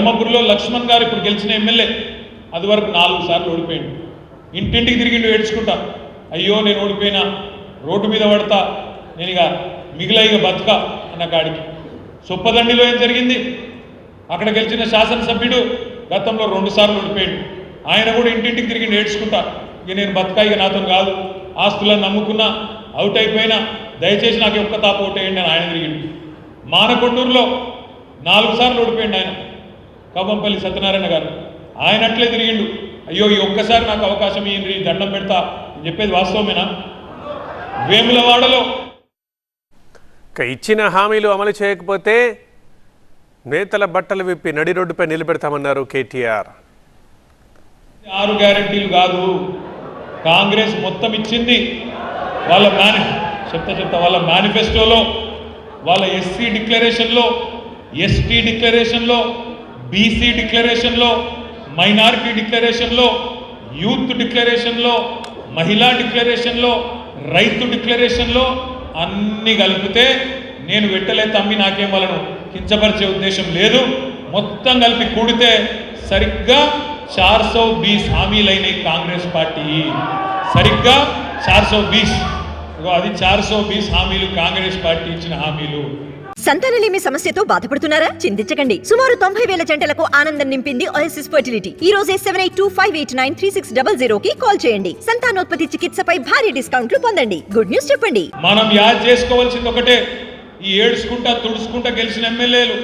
ధర్మపురిలో లక్ష్మణ్ గారు ఇప్పుడు గెలిచిన ఎమ్మెల్యే అది వరకు 4 సార్లు ఓడిపోయింది. ఇంటింటికి తిరిగిండు ఏడ్చుకుంటా, అయ్యో నేను ఓడిపోయినా, రోడ్డు మీద పడతా, నేను ఇక మిగిలిన బతుక అన్న కాడికి. చొప్పదండిలో ఏం జరిగింది? అక్కడ గెలిచిన శాసనసభ్యుడు గతంలో 2 సార్లు ఓడిపోయాడు. ఆయన కూడా ఇంటింటికి తిరిగి ఏడ్చుకుంటా, ఇక నేను బతుక, ఇక నాతో కాదు, ఆస్తులను నమ్ముకున్నా, అవుట్ అయిపోయినా, దయచేసి నాకు ఒక్క తాపు ఓటేయండి అని ఆయన తిరిగిండు. మానకొండూరులో 4 సార్లు ఓడిపోయిండు ఆయన, కవ్వంపల్లి సత్యనారాయణ గారు. ఆయన అట్లే తిరిగిండు, అయ్యో ఈ ఒక్కసారి నాకు అవకాశం ఇయ్యండి, దండం పెడతా అని చెప్పేది వాస్తవమేనా? వేములవాడలో ఇచ్చిన హామీలు అమలు చేయకపోతే నేతల బట్టలు విప్పి నడి రోడ్డుపై నిలబెడతామన్నారు కేటీఆర్. 6 గ్యారెంటీలు కాదు, కాంగ్రెస్ మొత్తం ఇచ్చింది. వాళ్ళ వాళ్ళ మేనిఫెస్టోలో, వాళ్ళ ఎస్సీ డిక్లరేషన్లో, ఎస్టీ డిక్లరేషన్లో, బీసీ డిక్లరేషన్లో, మైనారిటీ డిక్లరేషన్లో, యూత్ డిక్లరేషన్లో, మహిళా డిక్లరేషన్లో, రైతు డిక్లరేషన్లో అన్ని కలిపితే నేను వెట్టలే తమ్మి నాకేం వాళ్ళను కించపరిచే ఉద్దేశం లేదు. మొత్తం కలిపి కూడితే సరిగ్గా 420 హామీలైనాయి కాంగ్రెస్ పార్టీ. సరిగ్గా 420, అది 420 హామీలు కాంగ్రెస్ పార్టీ ఇచ్చిన హామీలు. సంతానలేమి సమస్యతో బాధపడుతున్నారా? చింతించకండి. సుమారు 90,000 జంటలకు ఆనందం నింపింది ఓఎస్ఎస్ ఫర్టిలిటీ. ఈ రోజే 7825893600 కి కాల్ చేయండి. సంతానోత్పత్తి చికిత్సపై భారీ డిస్కౌంట్లు పొందండి. గుడ్ న్యూస్ చెప్పండి. మనం యాద్ చేసుకోవాల్సింది ఒకటే, ఈ ఏడ్చుకుంటా తుడుచుకుంటా గెలిచిన ఎమ్మెల్యేలు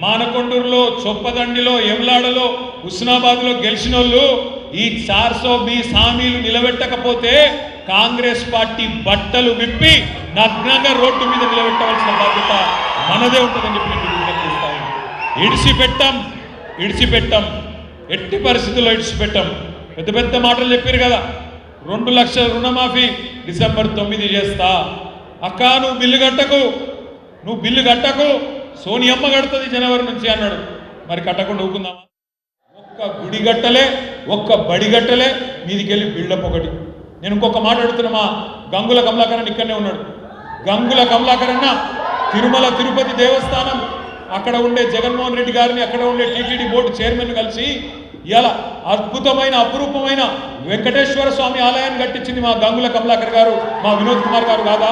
మానకొండూరులో, చొప్పదండిలో, ఎమ్లాడలో, హుస్నాబాద్లో గెలిచిన వాళ్ళు ఈ 420 హామీలు నిలబెట్టకపోతే కాంగ్రెస్ పార్టీ బట్టలు విప్పి నగ్నంగా రోడ్డు మీద నిలబెట్టవలసిన బాధ్యత మనదే ఉంటుందని చెప్పి నేను విజ్ఞప్తి చేస్తాను. ఇడిచిపెట్టాం, ఎట్టి పరిస్థితుల్లో ఇడిచిపెట్టాం. పెద్ద పెద్ద మాటలు చెప్పారు కదా, 2 లక్షల రుణమాఫీ డిసెంబర్ 9 చేస్తా. అక్క నువ్వు బిల్లు కట్టకు, సోనియమ్మ కడుతుంది జనవరి నుంచి అన్నాడు. మరి కట్టకుండా ఊకుందామా? ఒక్క గుడి గట్టలే, ఒక్క బడి గట్టలే, మీదికెళ్ళి బిల్డప్ ఒకటి. నేను ఇంకొక మాట అడుగుతున్నా, మా గంగుల కమలాకరన్ ఇక్కడనే ఉన్నాడు. గంగుల కమలాకరన్న తిరుమల తిరుపతి దేవస్థానం అక్కడ ఉండే జగన్మోహన్ రెడ్డి గారిని, అక్కడ ఉండే టీటీడీ బోర్డు చైర్మన్ కలిసి ఇలా అద్భుతమైన అపురూపమైన వెంకటేశ్వర స్వామి ఆలయాన్ని కట్టించింది మా గంగుల కమలాకర్ గారు, మా వినోద్ కుమార్ గారు కాదా?